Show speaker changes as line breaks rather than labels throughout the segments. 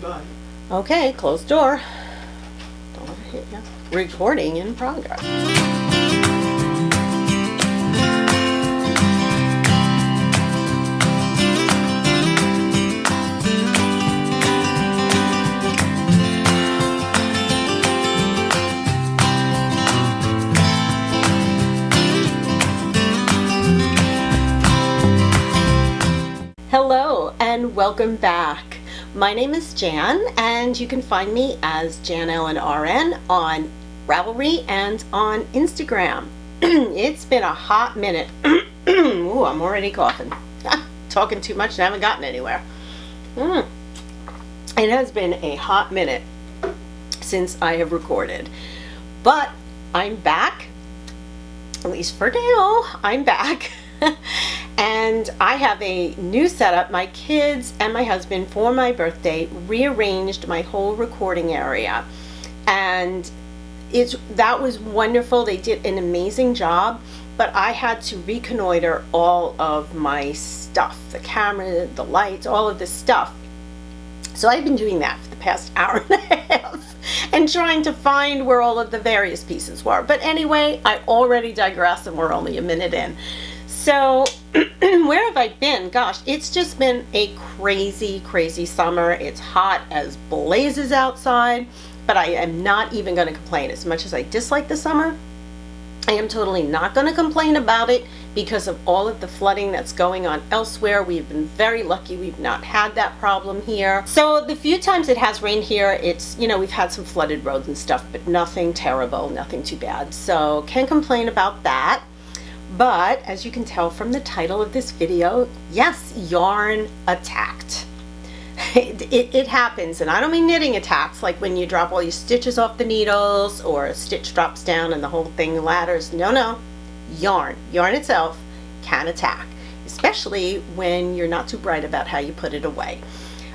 Bye.
Okay, close door. Don't let it hit you. Recording in progress. Hello and welcome back. My name is Jan and you can find me as Jan Ellen RN on Ravelry and on Instagram. It's been a hot minute. Ooh, I'm already coughing. Talking too much and I haven't gotten anywhere. It has been a hot minute since I have recorded, but I'm back, at least for now. I'm back. And I have a new setup. My kids and my husband, for my birthday, rearranged my whole recording area, and that was wonderful. They did an amazing job, but I had to reconnoiter all of my stuff, the camera, the lights, all of this stuff. So I've been doing that for the past hour and a half and trying to find where all of the various pieces were. But anyway, I already digress and we're only a minute in. So where have I been? Gosh, it's just been a crazy, crazy summer. It's hot as blazes outside, but I am not even going to complain. As much as I dislike the summer, I am totally not going to complain about it because of all of the flooding that's going on elsewhere. We've been very lucky we've not had that problem here. So the few times it has rained here, it's, you know, we've had some flooded roads and stuff, but nothing terrible, nothing too bad. So can't complain about that. But as you can tell from the title of this video, yes, yarn attacked. It happens, and I don't mean knitting attacks, like when you drop all your stitches off the needles or a stitch drops down and the whole thing ladders. No, yarn itself can attack, especially when you're not too bright about how you put it away.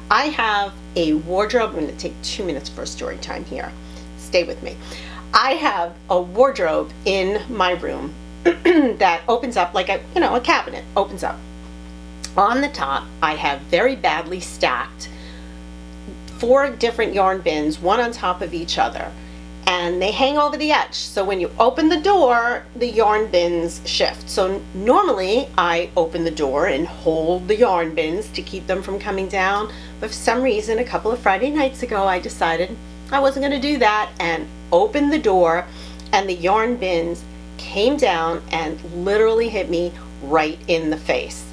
I have a wardrobe. I'm going to take 2 minutes for story time here. Stay with me. I have a wardrobe in my room that opens up like a cabinet opens up. On the top, I have very badly stacked 4 different yarn bins, one on top of each other, and they hang over the edge. So when you open the door, the yarn bins shift. So normally I open the door and hold the yarn bins to keep them from coming down, but for some reason a couple of Friday nights ago I decided I wasn't going to do that and opened the door, and the yarn bins came down and literally hit me right in the face.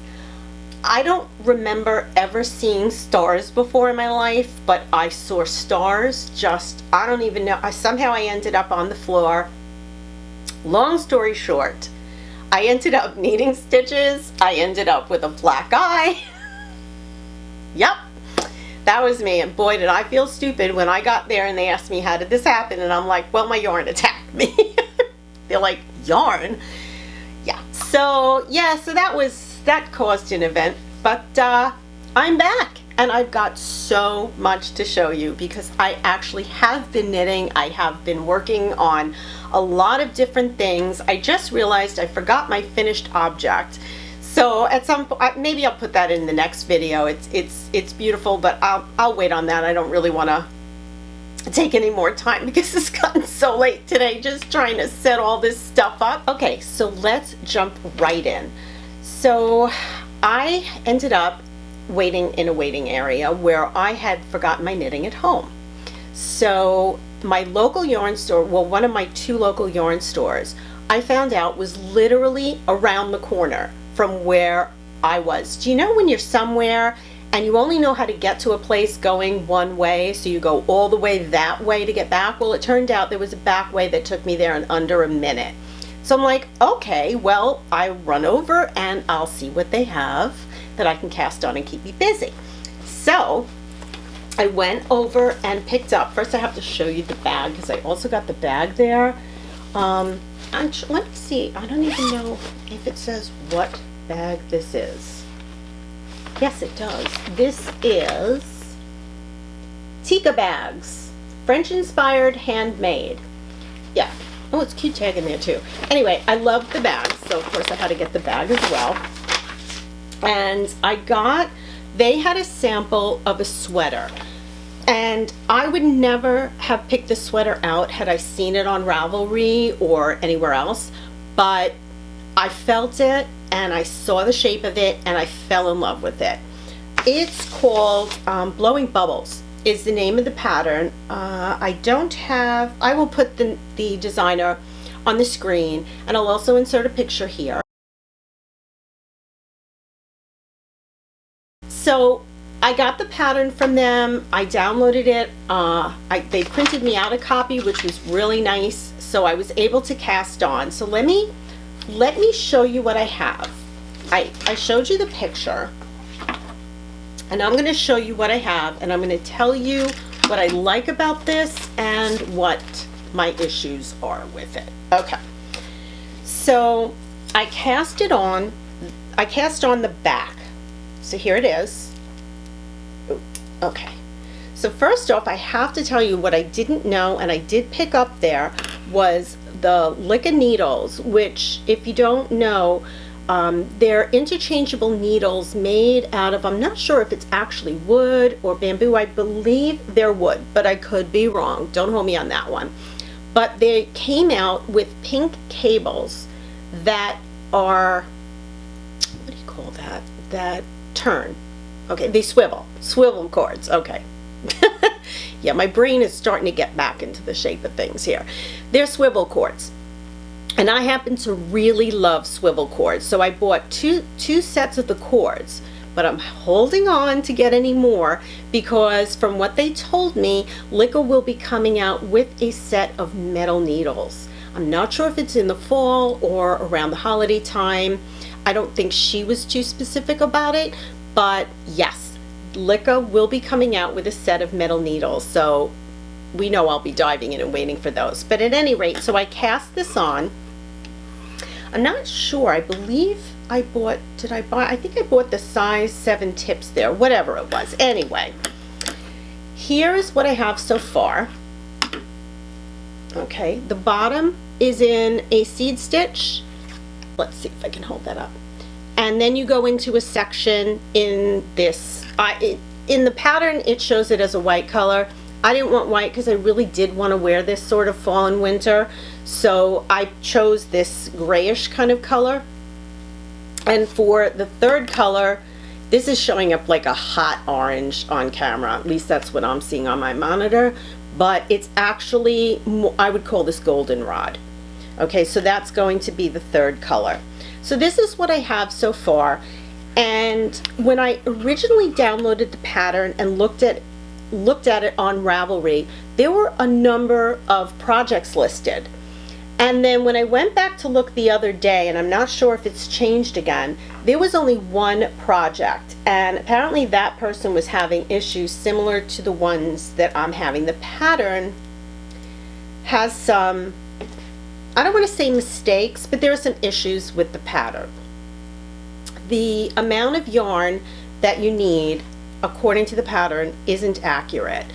I don't remember ever seeing stars before in my life, but I saw stars. I don't even know. Somehow I ended up on the floor. Long story short, I ended up needing stitches. I ended up with a black eye. Yep, that was me. And boy, did I feel stupid when I got there and they asked me, how did this happen? And I'm like, well, my yarn attacked me. They're like, yarn? Yeah. So that caused an event, but I'm back and I've got so much to show you because I actually have been knitting. I have been working on a lot of different things. I just realized I forgot my finished object. So at some point, maybe I'll put that in the next video. It's beautiful, but I'll wait on that. I don't really want to take any more time because it's gotten so late today just trying to set all this stuff up. Okay, so let's jump right in. So I ended up waiting in a waiting area where I had forgotten my knitting at home. So my local yarn store, well, one of my 2 local yarn stores, I found out was literally around the corner from where I was. Do you know when you're somewhere and you only know how to get to a place going one way, so you go all the way that way to get back? Well, it turned out there was a back way that took me there in under a minute. So I'm like, okay, well, I run over and I'll see what they have that I can cast on and keep me busy. So I went over and picked up, first I have to show you the bag because I also got the bag there. Let's see, I don't even know if it says what bag this is. Yes, it does. This is Mythaca bags, French inspired, handmade. Yeah. Oh, it's cute tag in there too. Anyway, I love the bag, so of course I had to get the bag as well. And they had a sample of a sweater. And I would never have picked this sweater out had I seen it on Ravelry or anywhere else, but I felt it and I saw the shape of it and I fell in love with it. It's called Blowing Bubbles is the name of the pattern. I will put the designer on the screen, and I'll also insert a picture here. So I got the pattern from them. I downloaded it. They printed me out a copy, which was really nice. So I was able to cast on. So let me show you what I have. I showed you the picture, and I'm going to show you what I have, and I'm going to tell you what I like about this and what my issues are with it. Okay. So I cast on the back. So here it is. Ooh, okay. So first off, I have to tell you what I didn't know, and I did pick up there, was the Lyca needles, which, if you don't know, they're interchangeable needles made out of, I'm not sure if it's actually wood or bamboo. I believe they're wood, but I could be wrong. Don't hold me on that one. But they came out with pink cables that are, what do you call that? That turn. Okay, they swivel cords. Okay. Yeah, my brain is starting to get back into the shape of things here. They're swivel cords, and I happen to really love swivel cords, so I bought two sets of the cords, but I'm holding on to get any more because from what they told me, Lyca will be coming out with a set of metal needles. I'm not sure if it's in the fall or around the holiday time. I don't think she was too specific about it, but yes, Lyca will be coming out with a set of metal needles, so we know I'll be diving in and waiting for those. But at any rate, so I cast this on. I'm not sure, I believe I bought, I think I bought the size 7 tips there, whatever it was. Anyway, here's what I have so far. Okay, the bottom is in a seed stitch. Let's see if I can hold that up. And then you go into a section in this, in the pattern it shows it as a white color. I didn't want white because I really did want to wear this sort of fall and winter, so I chose this grayish kind of color. And for the third color, this is showing up like a hot orange on camera, at least that's what I'm seeing on my monitor, but it's actually, I would call this goldenrod. Okay, so that's going to be the third color. So this is what I have so far, and when I originally downloaded the pattern and looked at it on Ravelry, there were a number of projects listed. And then when I went back to look the other day, and I'm not sure if it's changed again, there was only one project, and apparently that person was having issues similar to the ones that I'm having. The pattern has some, I don't want to say mistakes, but there are some issues with the pattern. The amount of yarn that you need according to the pattern isn't accurate.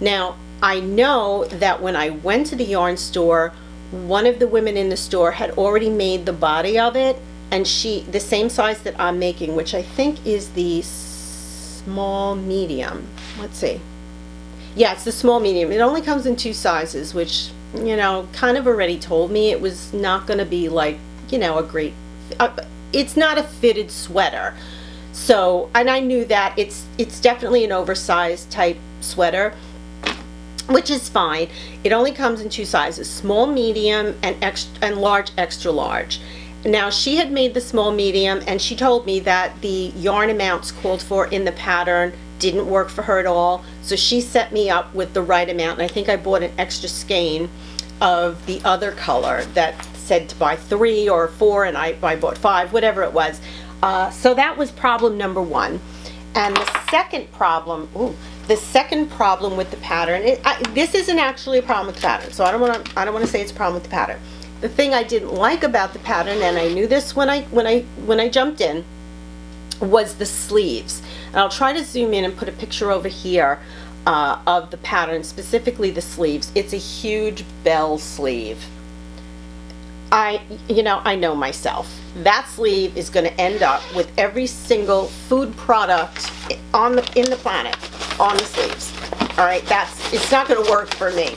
Now, I know that when I went to the yarn store, one of the women in the store had already made the body of it, and the same size that I'm making, which I think is the small medium. Let's see. Yeah, it's the small medium. It only comes in 2 sizes, which, you know, kind of already told me it was not going to be like, you know, a great, it's not a fitted sweater. So, and I knew that it's definitely an oversized type sweater, which is fine. It only comes in 2 sizes, small, medium, and large, extra large. Now, she had made the small medium, and she told me that the yarn amounts called for in the pattern didn't work for her at all. So she set me up with the right amount, and I think I bought an extra skein of the other color that said to buy 3 or 4, and I bought 5, whatever it was. So that was problem number 1. And the second problem, with the pattern, this isn't actually a problem with the pattern, so I don't want to say it's a problem with the pattern. The thing I didn't like about the pattern, and I knew this when I jumped in, was the sleeves. And I'll try to zoom in and put a picture over here of the pattern, specifically the sleeves. It's a huge bell sleeve. I know myself. That sleeve is going to end up with every single food product in the planet on the sleeves. All right, it's not going to work for me.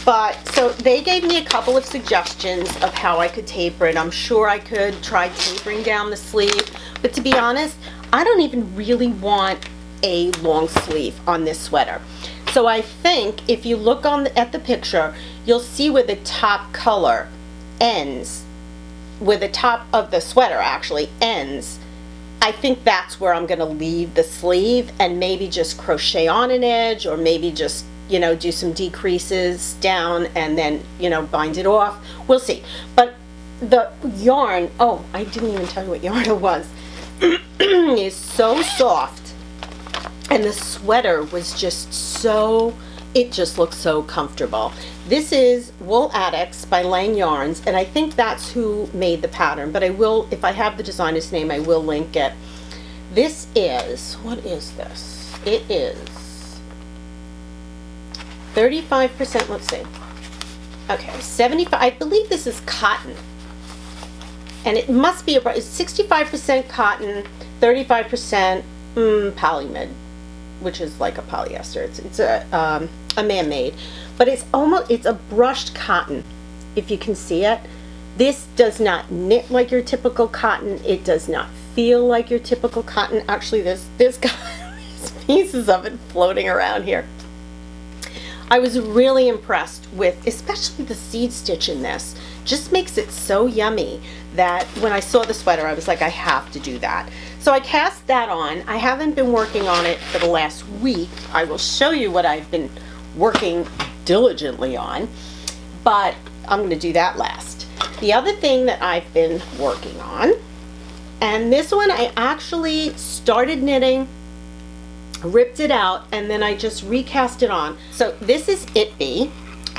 But so they gave me a couple of suggestions of how I could taper it. I'm sure I could try tapering down the sleeve, but to be honest, I don't even really want a long sleeve on this sweater. So I think if you look at the picture, you'll see where the top color ends, where the top of the sweater actually ends. I think that's where I'm going to leave the sleeve and maybe just crochet on an edge, or maybe just, you know, do some decreases down and then, you know, bind it off. We'll see. But the yarn, oh, I didn't even tell you what yarn it was, is so soft. And the sweater was just so, it just looks so comfortable. This is Wool Addicts by Lang Yarns, and I think that's who made the pattern, but I will, if I have the designer's name, I will link it. This is, what is this? It is 35%, let's see. Okay, 75, I believe this is cotton. And it must be, it's 65% cotton, 35% polymid, which is like a polyester. It's a man-made, but it's a brushed cotton, if you can see it. This does not knit like your typical cotton. It does not feel like your typical cotton. Actually, there's pieces of it floating around here. I was really impressed with, especially the seed stitch in this. Just makes it so yummy that when I saw the sweater, I was like, I have to do that. So I cast that on. I haven't been working on it for the last week. I will show you what I've been working diligently on, but I'm going to do that last. The other thing that I've been working on, and this one I actually started knitting, ripped it out, and then I just recast it on. So this is Itbe,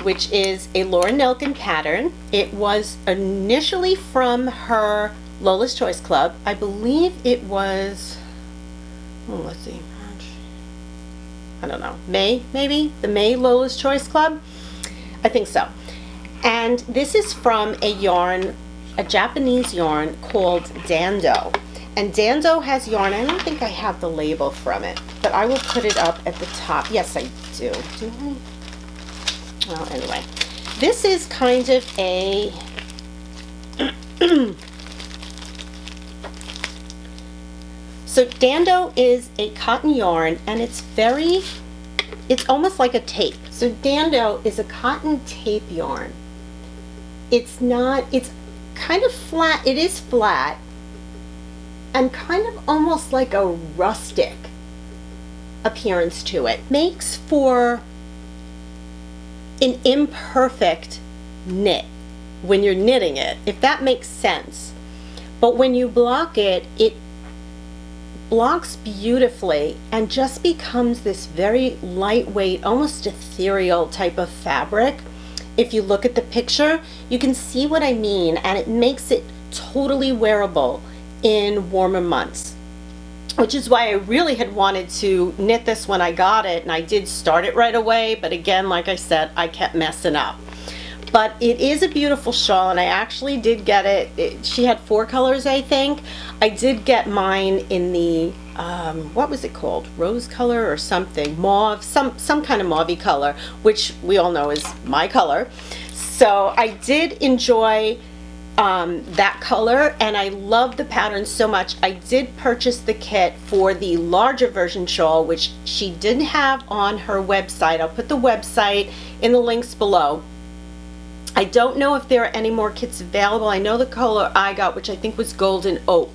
which is a Laura Nelkin pattern. It was initially from her Lola's Choice Club. I believe it was, oh, let's see, I don't know, May, maybe? The May Lola's Choice Club? I think so. And this is from a yarn, a Japanese yarn called Dando. And Dando has yarn, I don't think I have the label from it, but I will put it up at the top. Yes, I do. Do I? Well, anyway. This is kind of a so Dando is a cotton yarn, and it's almost like a tape. So Dando is a cotton tape yarn. It's kind of flat. It is flat and kind of almost like a rustic appearance to it. Makes for an imperfect knit when you're knitting it, if that makes sense. But when you block it, it blocks beautifully and just becomes this very lightweight, almost ethereal type of fabric. If you look at the picture, you can see what I mean, and it makes it totally wearable in warmer months, which is why I really had wanted to knit this when I got it, and I did start it right away, but again, like I said, I kept messing up. But it is a beautiful shawl, and I actually did get it. She had 4 colors, I think. I did get mine in the, what was it called? Rose color or something? Mauve, some kind of mauve color, which we all know is my color. So I did enjoy that color, and I love the pattern so much. I did purchase the kit for the larger version shawl, which she didn't have on her website. I'll put the website in the links below. I don't know if there are any more kits available. I know the color I got, which I think was Golden Oak,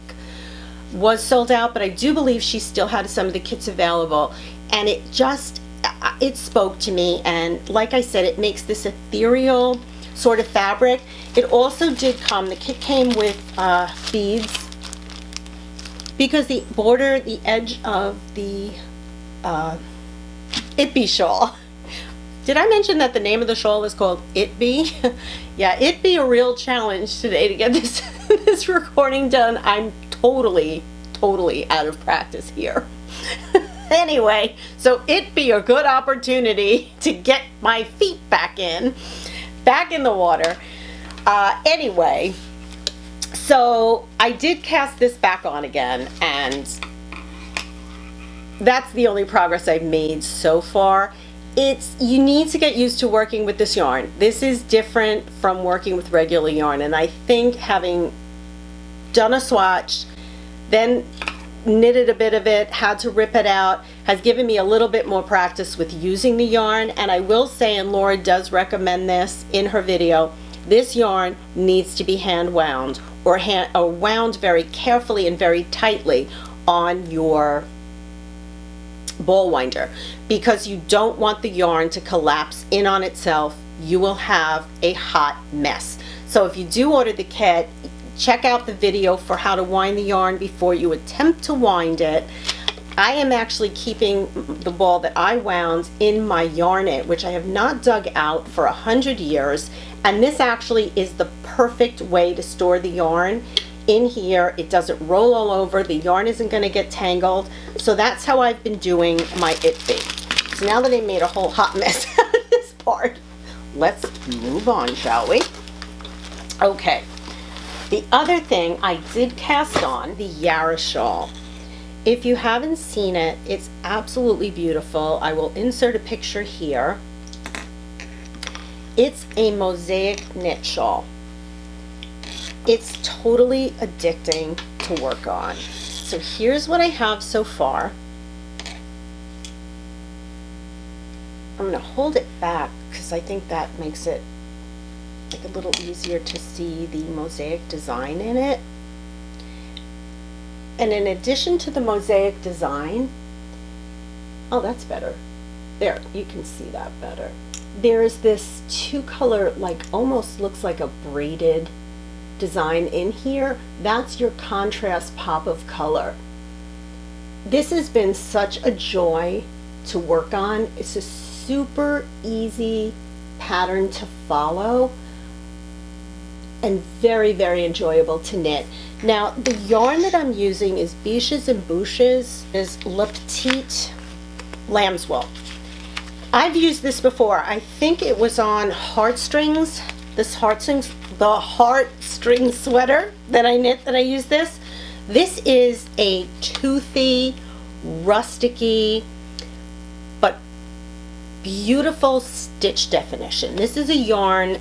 was sold out, but I do believe she still had some of the kits available, and it spoke to me. And like I said, it makes this ethereal sort of fabric. It also did come, the kit came with beads, because the border, the edge of the Itbe Shawl. Did I mention that the name of the shawl is called Itbe? Yeah, it'd be a real challenge today to get this recording done. I'm totally out of practice here. Anyway, so it'd be a good opportunity to get my feet back in the water. Anyway, so I did cast this back on again, and that's the only progress I've made so far. you need to get used to working with this yarn. This is different from working with regular yarn, and I think having done a swatch, then knitted a bit of it, had to rip it out, has given me a little bit more practice with using the yarn. And I will say, and Laura does recommend this in her video, this yarn needs to be hand wound or wound very carefully and very tightly on your ball winder, because you don't want the yarn to collapse in on itself. You will have a hot mess. So if you do order the kit, check out the video for how to wind the yarn before you attempt to wind it. I am actually keeping the ball that I wound in my Yarn-It, which I have not dug out for 100 years, and this actually is the perfect way to store the yarn in here. It doesn't roll all over, the yarn isn't going to get tangled. So that's how I've been doing my Itbe. So now that I made a whole hot mess out of this part, let's move on, shall we? Okay, the other thing I did cast on the Yara Shawl. If you haven't seen it, it's absolutely beautiful. I will insert a picture here. It's a mosaic knit shawl. It's totally addicting to work on. So here's what I have so far. I'm gonna hold it back because I think that makes it like a little easier to see the mosaic design in it. And in addition to the mosaic design, oh, that's better. There, you can see that better. There's this two-color, like almost looks like a braided design in here. That's your contrast pop of color. This has been such a joy to work on. It's a super easy pattern to follow and very, very enjoyable to knit. Now, the yarn that I'm using is Biches and Bouches, is Le Petite Lamb's Wool. I've used this before. I think it was on Heartstrings, the heartstring sweater that I knit, that I use this. This is a toothy, rusticy, but beautiful stitch definition. This is a yarn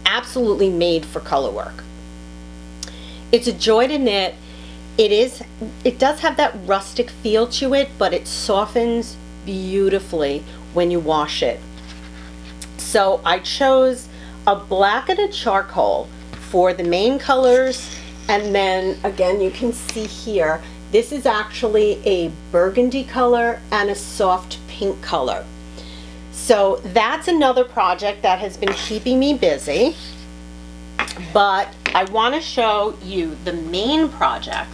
absolutely made for color work. It's a joy to knit. It does have that rustic feel to it, but it softens beautifully when you wash it. So I chose a black and a charcoal for the main colors, and then again you can see here, this is actually a burgundy color and a soft pink color. So that's another project that has been keeping me busy, but I want to show you the main project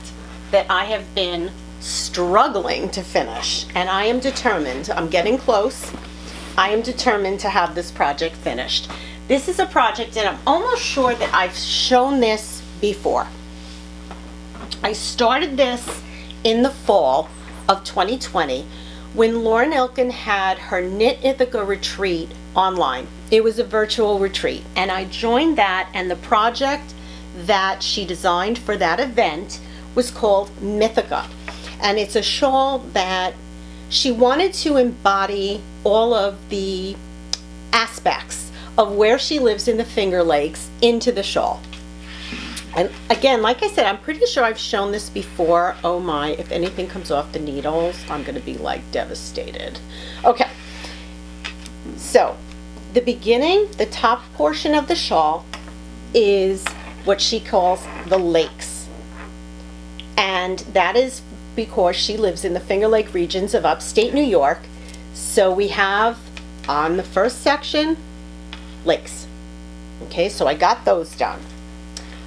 that I have been struggling to finish, and I am determined. I'm getting close. I am determined to have this project finished. This is a project, and I'm almost sure that I've shown this before. I started this in the fall of 2020 when Lauren Elkin had her Knit Ithaca retreat online. It was a virtual retreat, and I joined that, and the project that she designed for that event was called Mythaca. And it's a shawl that she wanted to embody all of the aspects of where she lives in the Finger Lakes into the shawl. And again, like I said, I'm pretty sure I've shown this before. Oh my, if anything comes off the needles, I'm gonna be like devastated. Okay, so the beginning, the top portion of the shawl is what she calls the lakes. And that is because she lives in the Finger Lake regions of upstate New York. So we have on the first section, lakes. Okay, so I got those done.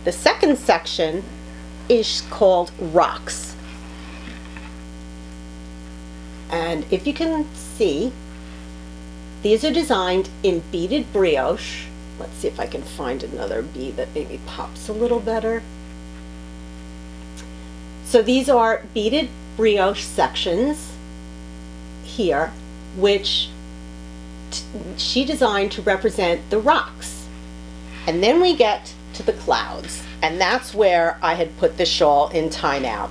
The second section is called rocks. And if you can see, these are designed in beaded brioche. Let's see if I can find another bead that maybe pops a little better. So these are beaded brioche sections here, which she designed to represent the rocks. And then we get to the clouds, and that's where I had put the shawl in timeout.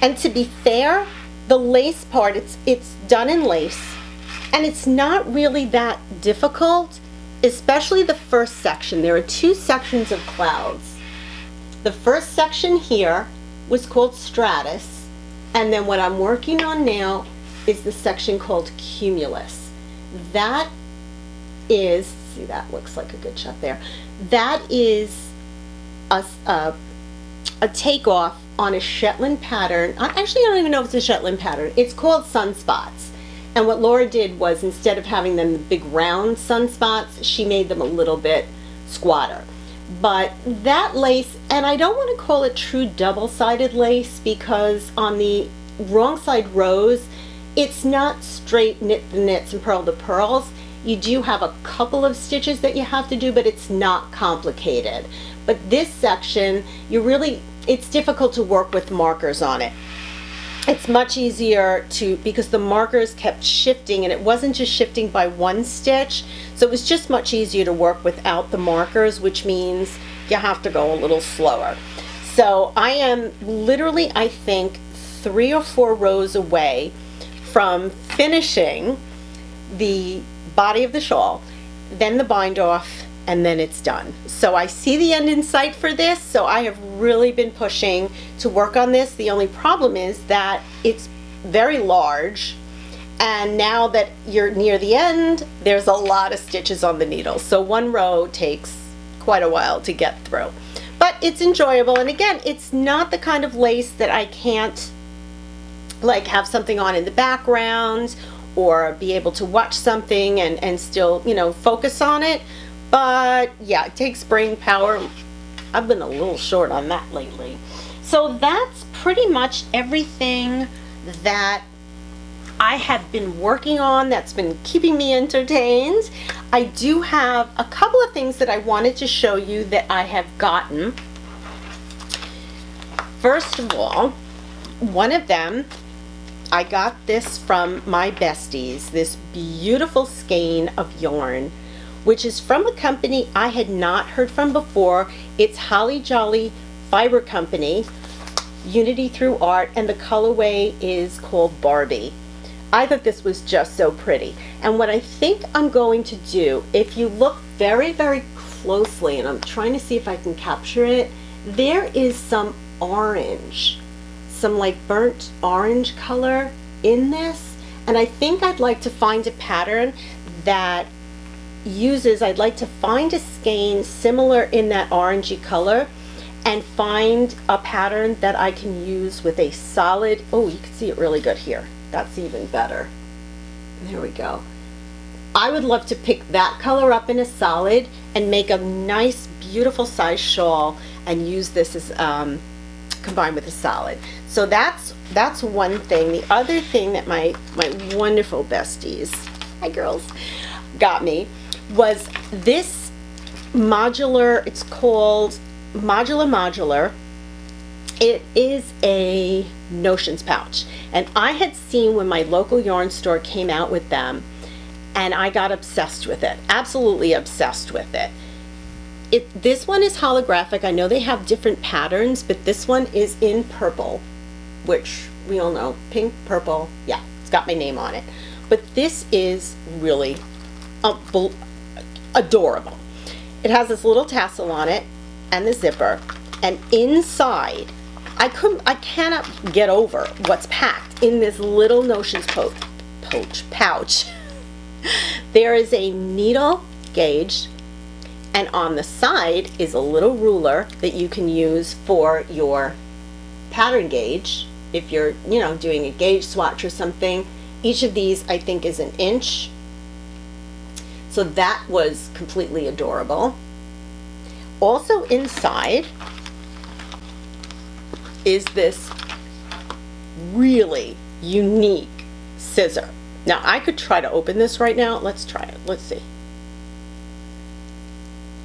And to be fair, the lace part, it's done in lace, And it's not really that difficult, especially the first section. There are two sections of clouds. The first section here was called stratus, and then what I'm working on now is the section called cumulus. That is, see, that looks like a good shot there. That is a takeoff on a Shetland pattern. Actually, I don't even know if it's a Shetland pattern. It's called sunspots. And what Laura did was, instead of having them the big round sunspots, she made them a little bit squatter. But that lace, and I don't want to call it true double-sided lace, because on the wrong side rows, it's not straight knit the knits and purl the pearls. You do have a couple of stitches that you have to do, but it's not complicated. But this section, it's difficult to work with markers on it. It's much easier because the markers kept shifting, and it wasn't just shifting by one stitch, so it was just much easier to work without the markers, which means you have to go a little slower. So I am literally, I think, 3 or 4 rows away from finishing the body of the shawl, then the bind off, and then it's done. So I see the end in sight for this, so I have really been pushing to work on this. The only problem is that it's very large, and now that you're near the end, there's a lot of stitches on the needle. So one row takes quite a while to get through. But it's enjoyable, and again, it's not the kind of lace that I can't like have something on in the background or be able to watch something and still, you know, focus on it. But yeah, it takes brain power. I've been a little short on that lately. So that's pretty much everything that I have been working on that's been keeping me entertained. I do have a couple of things that I wanted to show you that I have gotten. First of all, one of them, I got this from my besties, this beautiful skein of yarn, which is from a company I had not heard from before. It's Holly Jolly Fiber Company, Unity Through Art, and the colorway is called Barbie. I thought this was just so pretty. And what I think I'm going to do, if you look very, very closely, and I'm trying to see if I can capture it, there is some orange, some like burnt orange color in this. And I think I'd like to find a pattern that I'd like to find a skein similar in that orangey color and find a pattern that I can use with a solid, oh, you can see it really good here. That's even better. There we go. I would love to pick that color up in a solid and make a nice, beautiful size shawl and use this as combined with a solid. So that's one thing. The other thing that my wonderful besties, hi girls, got me was this modular, it's called Modular. It is a notions pouch, and I had seen when my local yarn store came out with them, and I got obsessed with it, absolutely obsessed with it. This one is holographic. I know they have different patterns, but this one is in purple, which we all know, pink, purple, yeah, it's got my name on it. But this is really adorable. It has this little tassel on it and the zipper, and inside I cannot get over what's packed in this little notions pouch. There is a needle gauge, and on the side is a little ruler that you can use for your pattern gauge if you're, you know, doing a gauge swatch or something. Each of these I think is 1 inch. So that was completely adorable. Also inside is this really unique scissor. Now I could try to open this right now. Let's try it. Let's see.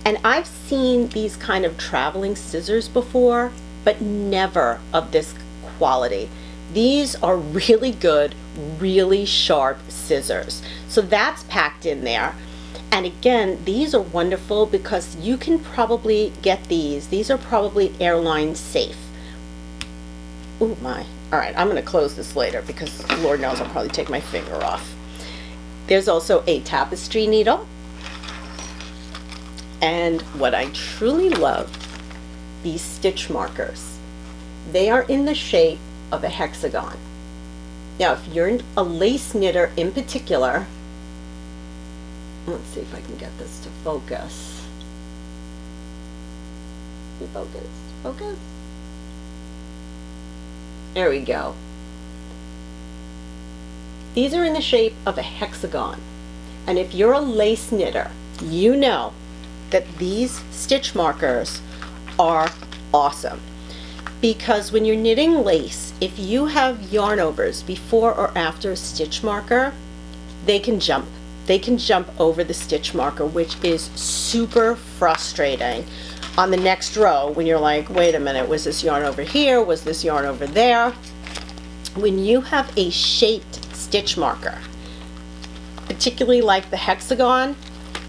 And I've seen these kind of traveling scissors before, but never of this quality. These are really good, really sharp scissors. So that's packed in there. And again, these are wonderful because you can probably get these. These are probably airline safe. Oh my. All right, I'm going to close this later because Lord knows I'll probably take my finger off. There's also a tapestry needle. And what I truly love, these stitch markers. They are in the shape of a hexagon. Now, if you're a lace knitter in particular, let's see if I can get this to focus. Focus, focus. There we go. These are in the shape of a hexagon. And if you're a lace knitter, you know that these stitch markers are awesome. Because when you're knitting lace, if you have yarn overs before or after a stitch marker, they can jump. They can jump over the stitch marker, which is super frustrating on the next row when you're like, wait a minute, was this yarn over here? Was this yarn over there? When you have a shaped stitch marker, particularly like the hexagon,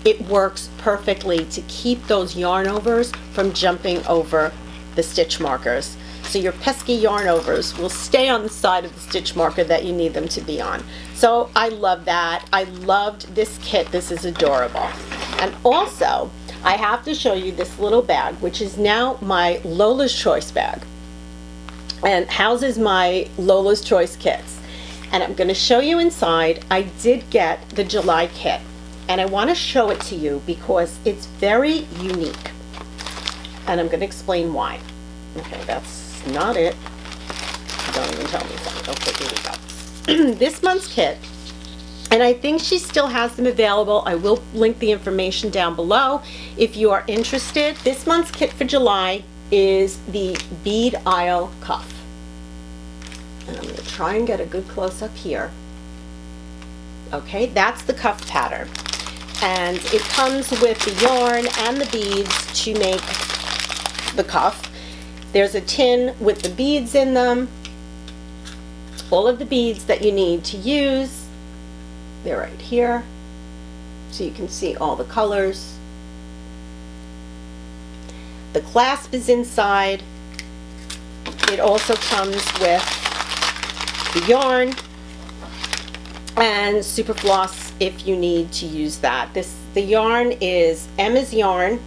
it works perfectly to keep those yarn overs from jumping over the stitch markers. So your pesky yarn overs will stay on the side of the stitch marker that you need them to be on. So I love that. I loved this kit. This is adorable. And also, I have to show you this little bag, which is now my Lola's Choice bag, and houses my Lola's Choice kits. And I'm going to show you inside. I did get the July kit, and I want to show it to you because it's very unique. And I'm going to explain why. Okay, that's not it. Don't even tell me something. Okay, here we go. This month's kit, and I think she still has them available. I will link the information down below if you are interested. This month's kit for July is the bead aisle cuff. And I'm going to try and get a good close-up here. Okay, that's the cuff pattern. And it comes with the yarn and the beads to make the cuff. There's a tin with the beads in them. All of the beads that you need to use. They're right here. So you can see all the colors. The clasp is inside. It also comes with the yarn and super floss if you need to use that. The yarn is Emma's yarn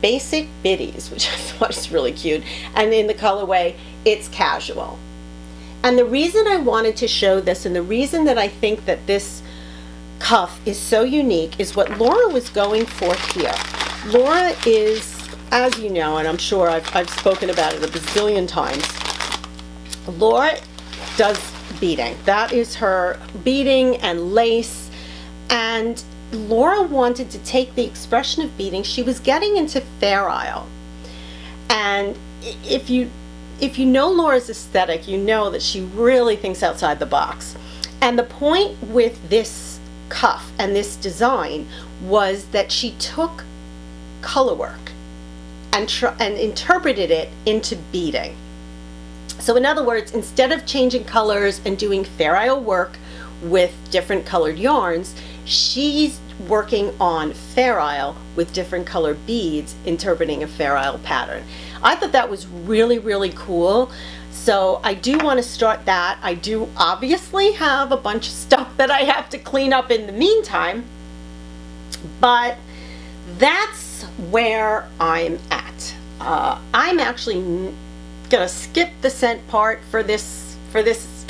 Basic Biddies, which I thought is really cute, and in the colorway it's casual. And the reason I wanted to show this, and the reason that I think that this cuff is so unique, is what Laura was going for here. Laura is, as you know, and I'm sure I've spoken about it a bazillion times, Laura does beading. That is her beading and lace, and Laura wanted to take the expression of beading. She was getting into Fair Isle, and if you know Laura's aesthetic, you know that she really thinks outside the box. And the point with this cuff and this design was that she took color work and interpreted it into beading. So in other words, instead of changing colors and doing Fair Isle work with different colored yarns, she's working on Fair Isle with different colored beads, interpreting a Fair Isle pattern. I thought that was really, really cool. So I do want to start that. I do obviously have a bunch of stuff that I have to clean up in the meantime, but that's where I'm at. I'm actually gonna skip the scent part for this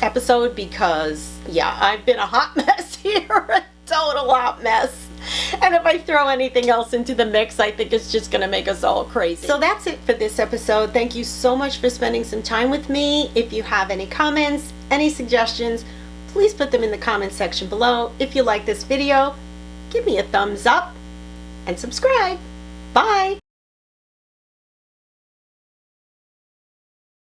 episode because, yeah, I've been a hot mess here, a total hot mess. And if I throw anything else into the mix, I think it's just gonna make us all crazy. So that's it for this episode. Thank you so much for spending some time with me. If you have any comments, any suggestions, please put them in the comment section below. If you like this video, give me a thumbs up and subscribe. Bye.